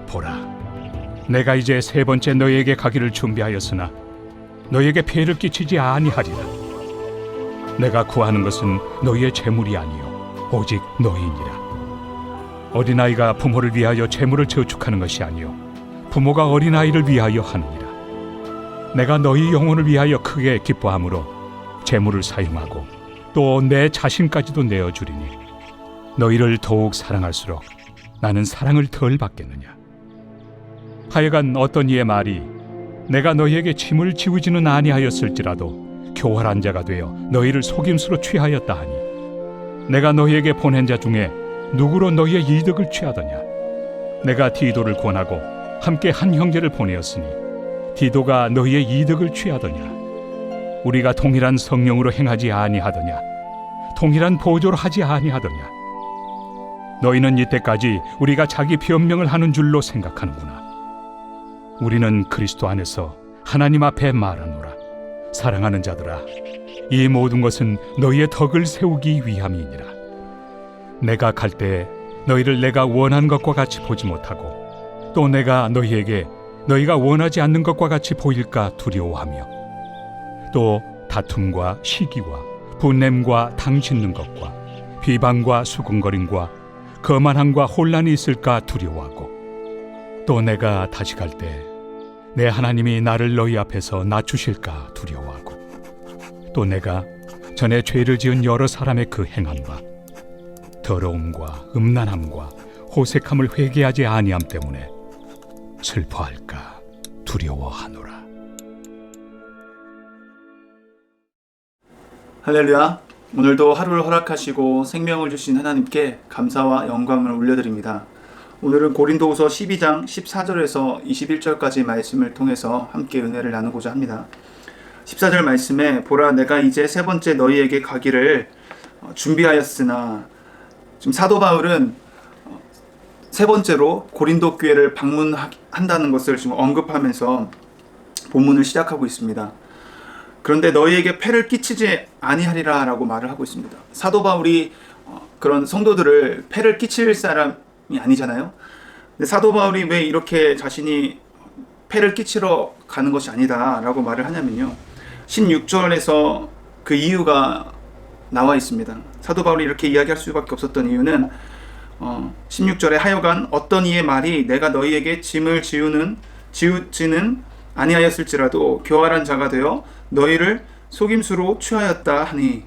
보라, 내가 이제 세 번째 너희에게 가기를 준비하였으나 너희에게 폐를 끼치지 아니하리라. 내가 구하는 것은 너희의 재물이 아니요 오직 너희니라. 어린아이가 부모를 위하여 재물을 저축하는 것이 아니요 부모가 어린아이를 위하여 하느니라. 내가 너희 영혼을 위하여 크게 기뻐함으로 재물을 사용하고 또 내 자신까지도 내어주리니 너희를 더욱 사랑할수록 나는 사랑을 덜 받겠느냐. 하여간 어떤 이의 말이 내가 너희에게 짐을 지우지는 아니하였을지라도 교활한 자가 되어 너희를 속임수로 취하였다 하니 내가 너희에게 보낸 자 중에 누구로 너희의 이득을 취하더냐. 내가 디도를 권하고 함께 한 형제를 보내었으니 디도가 너희의 이득을 취하더냐. 우리가 동일한 성령으로 행하지 아니하더냐. 동일한 보조로 하지 아니하더냐. 너희는 이때까지 우리가 자기 변명을 하는 줄로 생각하는구나. 우리는 그리스도 안에서 하나님 앞에 말하노라. 사랑하는 자들아, 이 모든 것은 너희의 덕을 세우기 위함이니라. 내가 갈 때 너희를 내가 원한 것과 같이 보지 못하고 또 내가 너희에게 너희가 원하지 않는 것과 같이 보일까 두려워하며 또 다툼과 시기와 분냄과 당짓는 것과 비방과 수군거림과 거만함과 혼란이 있을까 두려워하고 또 내가 다시 갈 때 내 하나님이 나를 너희 앞에서 낮추실까 두려워하고 또 내가 전에 죄를 지은 여러 사람의 그 행함과 더러움과 음란함과 호색함을 회개하지 아니함 때문에 슬퍼할까 두려워하노라. 할렐루야. 오늘도 하루를 허락하시고 생명을 주신 하나님께 감사와 영광을 올려드립니다. 오늘은 고린도후서 12장 14절에서 21절까지 말씀을 통해서 함께 은혜를 나누고자 합니다. 14절 말씀에 보라, 내가 이제 세 번째 너희에게 가기를 준비하였으나, 지금 사도 바울은 세 번째로 고린도 교회를 방문한다는 것을 지금 언급하면서 본문을 시작하고 있습니다. 그런데 너희에게 폐를 끼치지 아니하리라 라고 말을 하고 있습니다. 사도 바울이 그런 성도들을 폐를 끼칠 사람이 아니잖아요. 근데 사도 바울이 왜 이렇게 자신이 폐를 끼치러 가는 것이 아니다 라고 말을 하냐면요, 16절에서 그 이유가 나와 있습니다. 사도 바울이 이렇게 이야기할 수밖에 없었던 이유는 16절에 하여간 어떤 이의 말이 내가 너희에게 짐을 지우지는 아니하였을지라도 교활한 자가 되어 너희를 속임수로 취하였다 하니,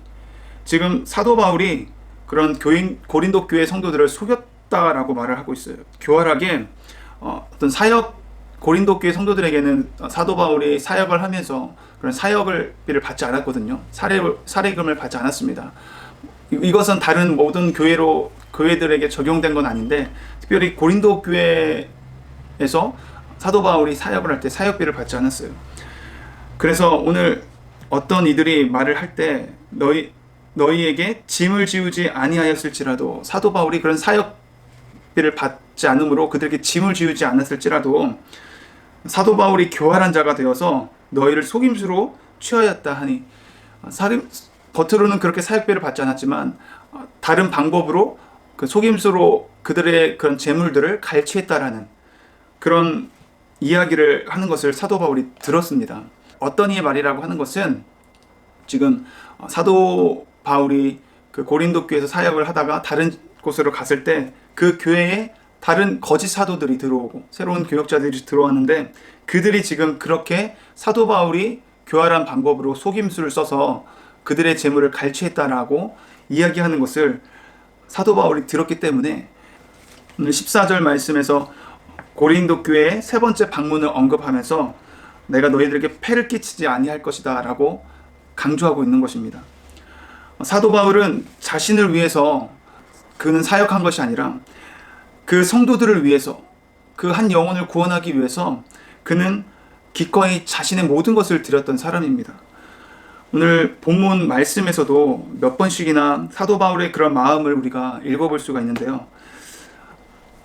지금 사도 바울이 그런 고린도 교회 성도들을 속였다라고 말을 하고 있어요. 교활하게 어떤 사역, 고린도 교회 성도들에게는 사도 바울이 사역을 하면서 그런 사역비를 받지 않았거든요. 사례금을 받지 않았습니다. 이것은 다른 모든 교회들에게 적용된 건 아닌데, 특별히 고린도 교회에서 사도 바울이 사역을 할 때 사역비를 받지 않았어요. 그래서 오늘 어떤 이들이 말을 할 때 너희에게 짐을 지우지 아니하였을지라도, 사도 바울이 그런 사역비를 받지 않으므로 그들에게 짐을 지우지 않았을지라도 사도 바울이 교활한 자가 되어서 너희를 속임수로 취하였다 하니, 겉으로는 그렇게 사역비를 받지 않았지만 다른 방법으로 그 속임수로 그들의 그런 재물들을 갈취했다라는 그런 이야기를 하는 것을 사도 바울이 들었습니다. 어떤 이의 말이라고 하는 것은, 지금 사도 바울이 그 고린도 교회에서 사역을 하다가 다른 곳으로 갔을 때 그 교회에 다른 거짓 사도들이 들어오고 새로운 교역자들이 들어왔는데, 그들이 지금 그렇게 사도 바울이 교활한 방법으로 속임수를 써서 그들의 재물을 갈취했다라고 이야기하는 것을 사도 바울이 들었기 때문에 오늘 14절 말씀에서 고린도 교회의 세 번째 방문을 언급하면서 내가 너희들에게 폐를 끼치지 아니할 것이다 라고 강조하고 있는 것입니다. 사도 바울은 자신을 위해서 그는 사역한 것이 아니라 그 성도들을 위해서, 그 한 영혼을 구원하기 위해서 그는 기꺼이 자신의 모든 것을 드렸던 사람입니다. 오늘 본문 말씀에서도 몇 번씩이나 사도 바울의 그런 마음을 우리가 읽어볼 수가 있는데요.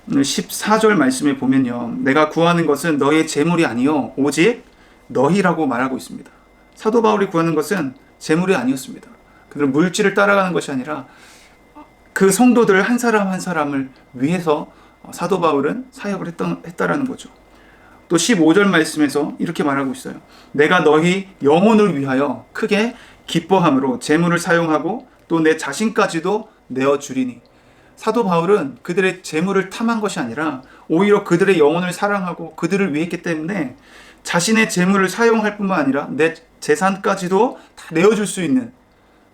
오늘 14절 말씀에 보면요, 내가 구하는 것은 너희의 재물이 아니요 오직 너희라고 말하고 있습니다. 사도 바울이 구하는 것은 재물이 아니었습니다. 그들은 물질을 따라가는 것이 아니라 그 성도들 한 사람 한 사람을 위해서 사도 바울은 사역을 했다라는 거죠. 또 15절 말씀에서 이렇게 말하고 있어요. 내가 너희 영혼을 위하여 크게 기뻐함으로 재물을 사용하고 또 내 자신까지도 내어주리니. 사도 바울은 그들의 재물을 탐한 것이 아니라 오히려 그들의 영혼을 사랑하고 그들을 위했기 때문에 자신의 재물을 사용할 뿐만 아니라 내 재산까지도 다 내어줄 수 있는,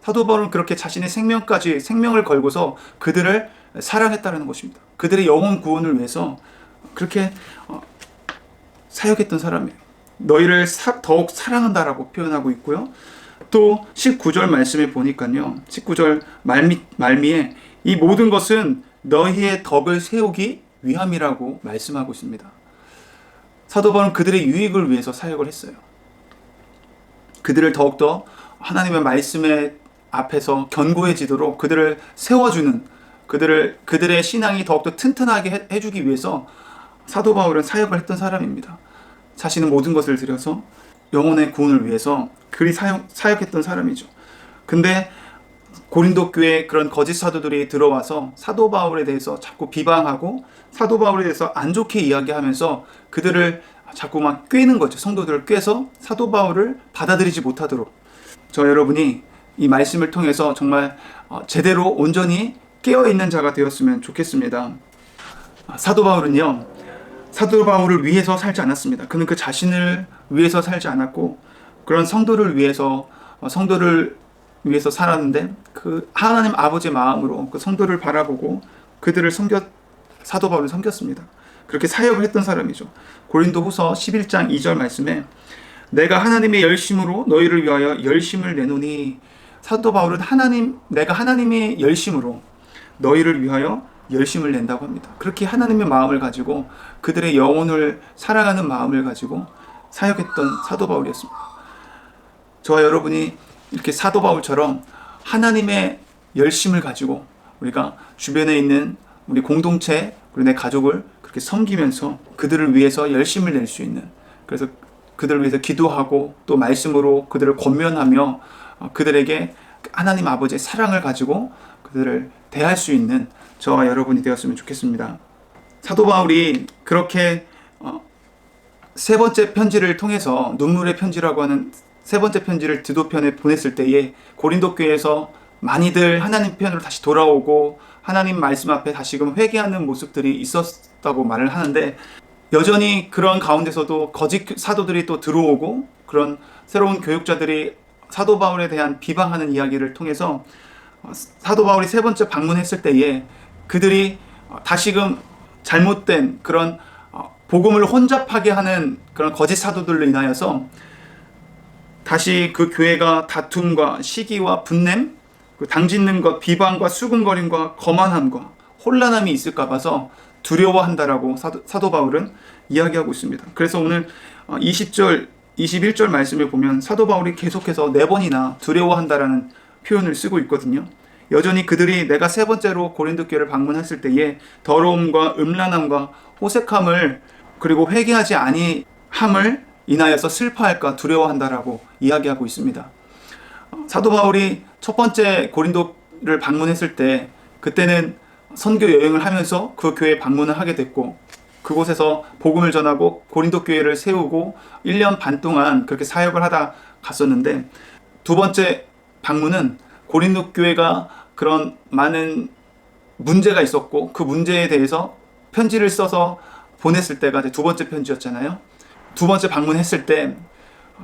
사도 바울은 그렇게 자신의 생명을 걸고서 그들을 사랑했다는 것입니다. 그들의 영혼 구원을 위해서 그렇게 사역했던 사람이에요. 너희를 더욱 사랑한다라고 표현하고 있고요. 또 19절 말씀에 보니까요, 19절 말미에 이 모든 것은 너희의 덕을 세우기 위함이라고 말씀하고 있습니다. 사도 바울은 그들의 유익을 위해서 사역을 했어요. 그들을 더욱더 하나님의 말씀에 앞에서 견고해지도록 그들을 세워주는, 그들의 신앙이 더욱더 튼튼하게 해주기 위해서 사도 바울은 사역을 했던 사람입니다. 자신은 모든 것을 들여서 영혼의 구원을 위해서 그리 사역했던 사람이죠. 근데 고린도 교회에 그런 거짓 사도들이 들어와서 사도 바울에 대해서 자꾸 비방하고 사도 바울에 대해서 안 좋게 이야기하면서 그들을 자꾸 막 꿰는 거죠. 성도들을 꿰서 사도 바울을 받아들이지 못하도록. 저 여러분이 이 말씀을 통해서 정말 제대로 온전히 깨어있는 자가 되었으면 좋겠습니다. 사도 바울은요, 사도 바울을 위해서 살지 않았습니다. 그는 그 자신을 위해서 살지 않았고 그런 성도를 위해서 살았는데 그 하나님 아버지의 마음으로 그 성도를 바라보고 그들을 사도 바울을 섬겼습니다. 그렇게 사역을 했던 사람이죠. 고린도후서 11장 2절 말씀에 내가 하나님의 열심으로 너희를 위하여 열심을 내노니, 사도 바울은 내가 하나님의 열심으로 너희를 위하여 열심을 낸다고 합니다. 그렇게 하나님의 마음을 가지고 그들의 영혼을 사랑하는 마음을 가지고 사역했던 사도 바울이었습니다. 저와 여러분이 이렇게 사도 바울처럼 하나님의 열심을 가지고 우리가 주변에 있는 우리 공동체, 그리고 내 가족을 그렇게 섬기면서 그들을 위해서 열심을 낼 수 있는, 그래서 그들을 위해서 기도하고 또 말씀으로 그들을 권면하며 그들에게 하나님 아버지의 사랑을 가지고 그들을 대할 수 있는 저와 여러분이 되었으면 좋겠습니다. 사도 바울이 그렇게 세 번째 편지를 통해서, 눈물의 편지라고 하는 세 번째 편지를 디도편에 보냈을 때에 고린도 교회에서 많이들 하나님 편으로 다시 돌아오고 하나님 말씀 앞에 다시금 회개하는 모습들이 있었다고 말을 하는데, 여전히 그런 가운데서도 거짓 사도들이 또 들어오고 그런 새로운 교육자들이 사도 바울에 대한 비방하는 이야기를 통해서 사도 바울이 세 번째 방문했을 때에 그들이 다시금 잘못된 그런 복음을 혼잡하게 하는 그런 거짓 사도들로 인하여서 다시 그 교회가 다툼과 시기와 분냄, 당짓는 것, 비방과 수군거림과 거만함과 혼란함이 있을까 봐서 두려워한다라고 사도 바울은 이야기하고 있습니다. 그래서 오늘 20절, 21절 말씀을 보면 사도 바울이 계속해서 4번이나 두려워한다라는 표현을 쓰고 있거든요. 여전히 그들이 내가 세 번째로 고린도 교회를 방문했을 때에 더러움과 음란함과 호색함을, 그리고 회개하지 아니함을 인하여서 슬퍼할까 두려워한다라고 이야기하고 있습니다. 사도 바울이 첫 번째 고린도를 방문했을 때, 그때는 선교 여행을 하면서 그 교회에 방문을 하게 됐고 그곳에서 복음을 전하고 고린도 교회를 세우고 1년 반 동안 그렇게 사역을 하다 갔었는데, 두 번째 방문은 고린도 교회가 그런 많은 문제가 있었고 그 문제에 대해서 편지를 써서 보냈을 때가 두 번째 편지였잖아요. 두 번째 방문했을 때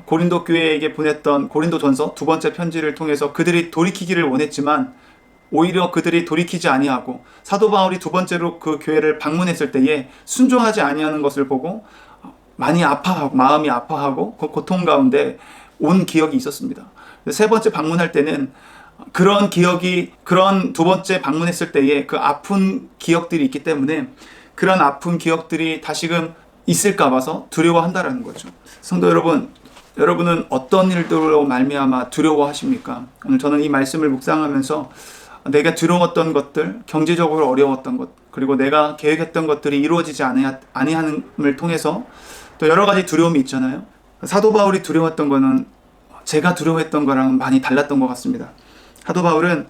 고린도 교회에게 보냈던 고린도전서 두 번째 편지를 통해서 그들이 돌이키기를 원했지만 오히려 그들이 돌이키지 아니하고 사도 바울이 두 번째로 그 교회를 방문했을 때에 순종하지 아니하는 것을 보고 많이 아파하고 마음이 아파하고 그 고통 가운데 온 기억이 있었습니다. 세 번째 방문할 때는 그런 기억이, 그런 두 번째 방문했을 때에 그 아픈 기억들이 있기 때문에 그런 아픈 기억들이 다시금 있을까 봐서 두려워한다라는 거죠. 성도 여러분, 여러분은 어떤 일들로 말미암아 두려워하십니까? 오늘 저는 이 말씀을 묵상하면서 내가 두려웠던 것들, 경제적으로 어려웠던 것, 그리고 내가 계획했던 것들이 이루어지지 아니함을 통해서 또 여러 가지 두려움이 있잖아요. 사도 바울이 두려웠던 거는 제가 두려워했던 거랑 많이 달랐던 것 같습니다. 사도 바울은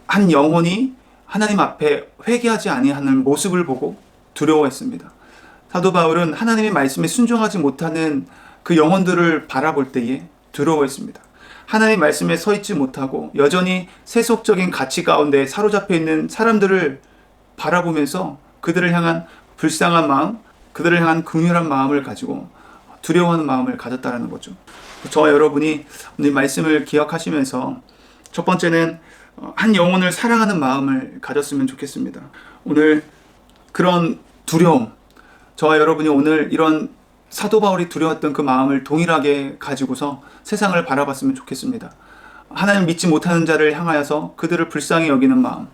한 영혼이 하나님 앞에 회개하지 아니하는 모습을 보고 두려워했습니다. 사도 바울은 하나님의 말씀에 순종하지 못하는 그 영혼들을 바라볼 때에 두려워했습니다. 하나님의 말씀에 서 있지 못하고 여전히 세속적인 가치 가운데 사로잡혀 있는 사람들을 바라보면서 그들을 향한 불쌍한 마음, 그들을 향한 긍휼한 마음을 가지고 두려워하는 마음을 가졌다는 거죠. 저와 여러분이 오늘 말씀을 기억하시면서 첫 번째는 한 영혼을 사랑하는 마음을 가졌으면 좋겠습니다. 오늘 그런 두려움, 저와 여러분이 오늘 이런 사도 바울이 두려웠던 그 마음을 동일하게 가지고서 세상을 바라봤으면 좋겠습니다. 하나님 믿지 못하는 자를 향하여서 그들을 불쌍히 여기는 마음,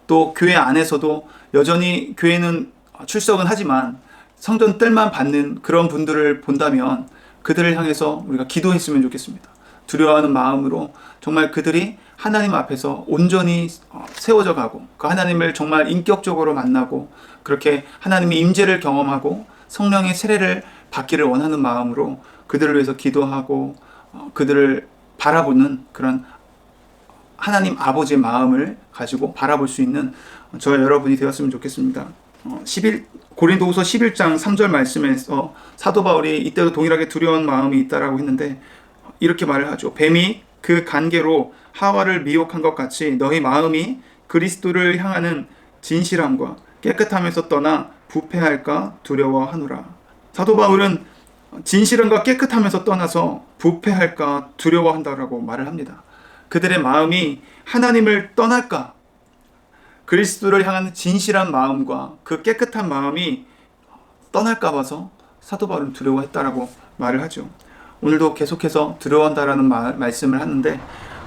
또 교회 안에서도 여전히 교회는 출석은 하지만 성전 뜰만 받는 그런 분들을 본다면 그들을 향해서 우리가 기도했으면 좋겠습니다. 두려워하는 마음으로 정말 그들이 하나님 앞에서 온전히 세워져 가고 그 하나님을 정말 인격적으로 만나고 그렇게 하나님의 임재를 경험하고 성령의 세례를 받기를 원하는 마음으로 그들을 위해서 기도하고 그들을 바라보는 그런 하나님 아버지의 마음을 가지고 바라볼 수 있는 저와 여러분이 되었으면 좋겠습니다. 고린도후서 11장 3절 말씀에서 사도 바울이 이때도 동일하게 두려운 마음이 있다라고 했는데 이렇게 말을 하죠. 뱀이 그 간계로 하와를 미혹한 것 같이 너희 마음이 그리스도를 향하는 진실함과 깨끗함에서 떠나 부패할까 두려워하노라. 사도 바울은 진실함과 깨끗함에서 떠나서 부패할까 두려워한다라고 말을 합니다. 그들의 마음이 하나님을 떠날까, 그리스도를 향한 진실한 마음과 그 깨끗한 마음이 떠날까 봐서 사도 바울은 두려워했다라고 말을 하죠. 오늘도 계속해서 두려워한다라는 말씀을 하는데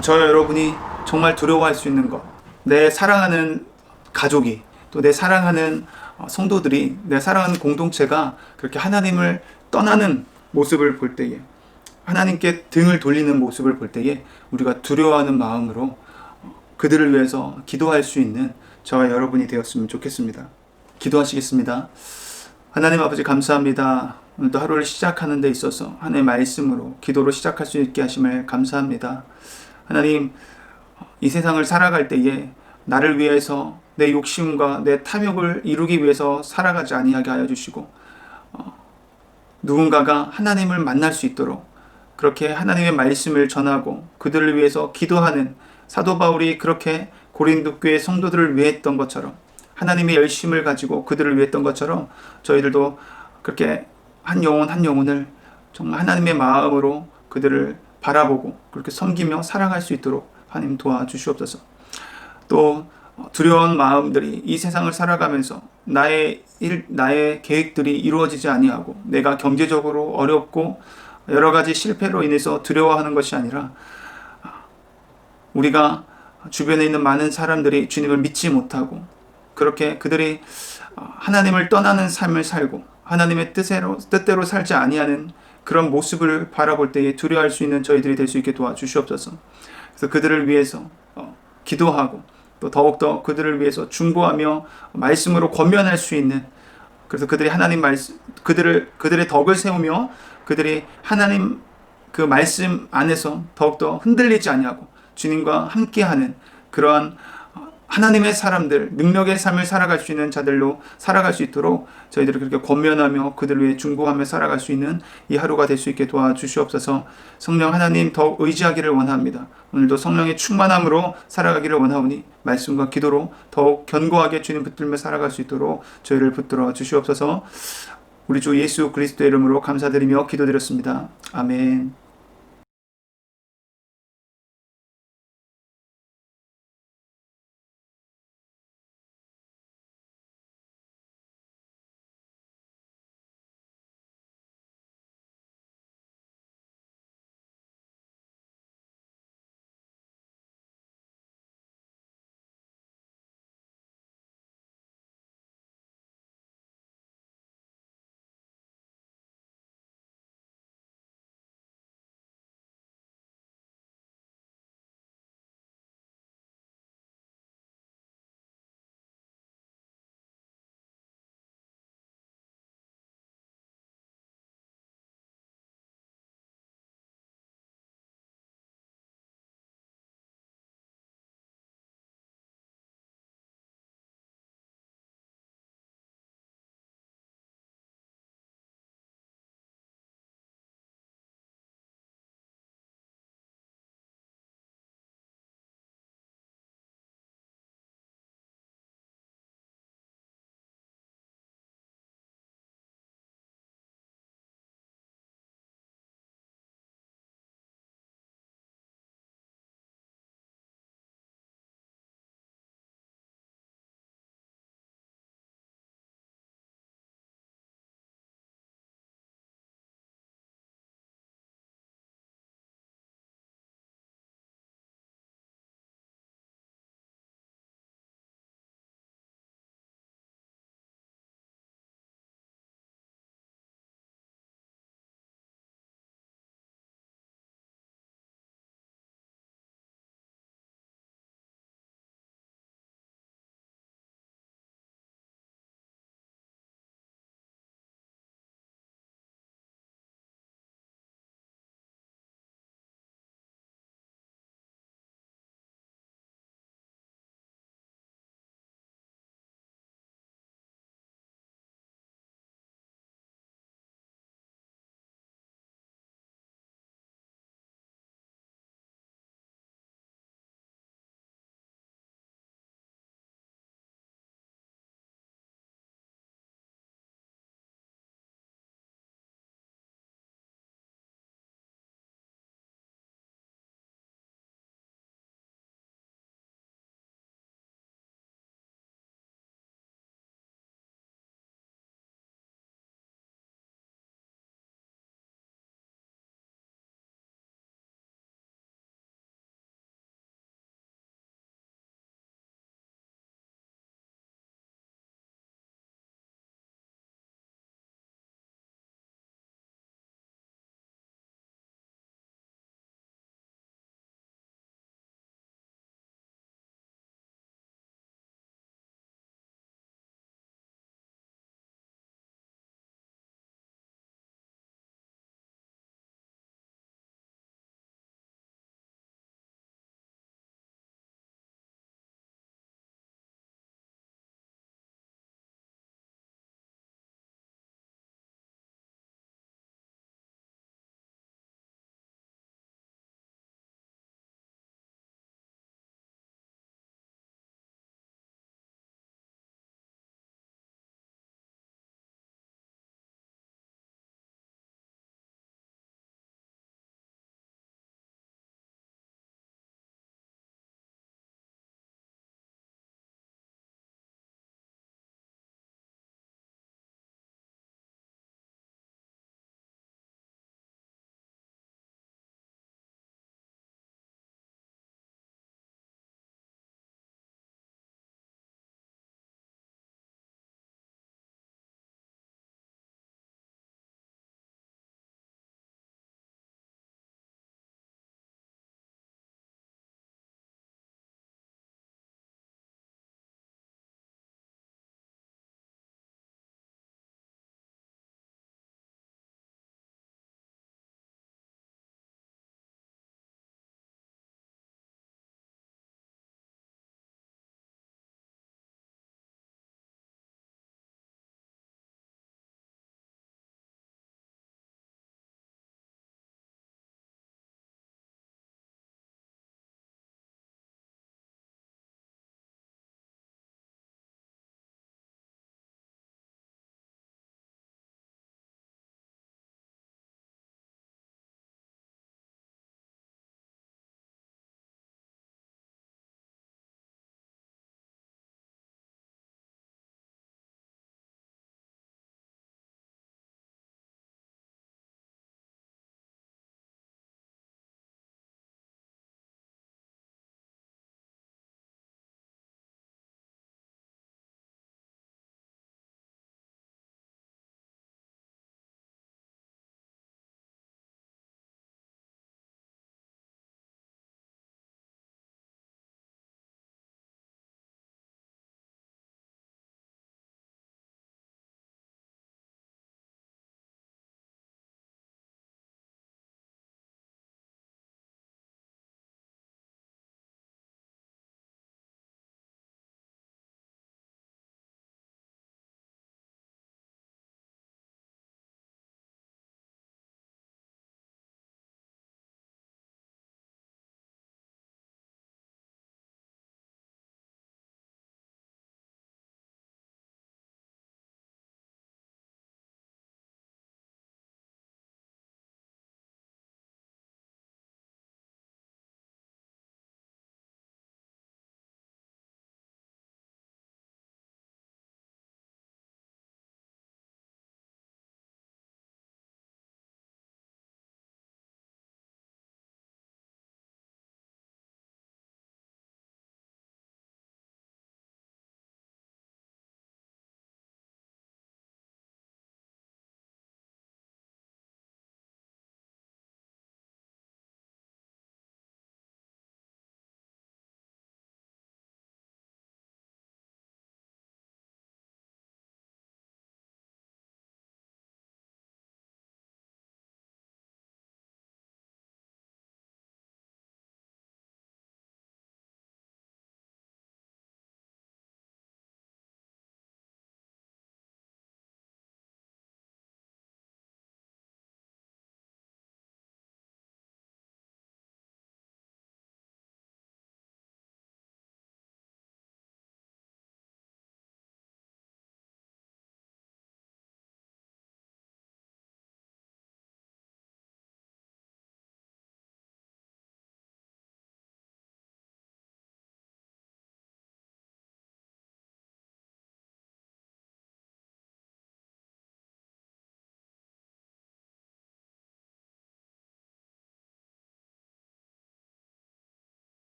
저와 여러분이 정말 두려워할 수 있는 것, 내 사랑하는 가족이 또 내 사랑하는 성도들이, 내 사랑하는 공동체가 그렇게 하나님을 떠나는 모습을 볼 때에, 하나님께 등을 돌리는 모습을 볼 때에 우리가 두려워하는 마음으로 그들을 위해서 기도할 수 있는 저와 여러분이 되었으면 좋겠습니다. 기도하시겠습니다. 하나님 아버지 감사합니다. 오늘도 하루를 시작하는 데 있어서 하나님의 말씀으로 기도로 시작할 수 있게 하심을 감사합니다. 하나님, 이 세상을 살아갈 때에 나를 위해서 내 욕심과 내 탐욕을 이루기 위해서 살아가지 아니하게 하여 주시고 누군가가 하나님을 만날 수 있도록 그렇게 하나님의 말씀을 전하고 그들을 위해서 기도하는 사도 바울이 그렇게 고린도 교회 성도들을 위해 했던 것처럼 하나님의 열심을 가지고 그들을 위해 했던 것처럼 저희들도 그렇게 한 영혼 한 영혼을 정말 하나님의 마음으로 그들을 바라보고 그렇게 섬기며 사랑할 수 있도록 하나님 도와주시옵소서. 또 두려운 마음들이 이 세상을 살아가면서 나의 계획들이 이루어지지 아니하고 내가 경제적으로 어렵고 여러 가지 실패로 인해서 두려워하는 것이 아니라 우리가 주변에 있는 많은 사람들이 주님을 믿지 못하고 그렇게 그들이 하나님을 떠나는 삶을 살고 하나님의 뜻대로 살지 아니하는 그런 모습을 바라볼 때에 두려워할 수 있는 저희들이 될 수 있게 도와주시옵소서. 그래서 그들을 위해서 기도하고 또 더욱더 그들을 위해서 중보하며 말씀으로 권면할 수 있는, 그래서 그들이 하나님 말씀, 그들의 덕을 세우며 그들이 하나님 그 말씀 안에서 더욱더 흔들리지 아니하고 주님과 함께하는 그러한 하나님의 사람들, 능력의 삶을 살아갈 수 있는 자들로 살아갈 수 있도록 저희들을 그렇게 권면하며 그들을 위해 중보하며 살아갈 수 있는 이 하루가 될 수 있게 도와주시옵소서. 성령 하나님 더욱 의지하기를 원합니다. 오늘도 성령의 충만함으로 살아가기를 원하오니 말씀과 기도로 더욱 견고하게 주님 붙들며 살아갈 수 있도록 저희를 붙들어 주시옵소서. 우리 주 예수 그리스도의 이름으로 감사드리며 기도드렸습니다. 아멘.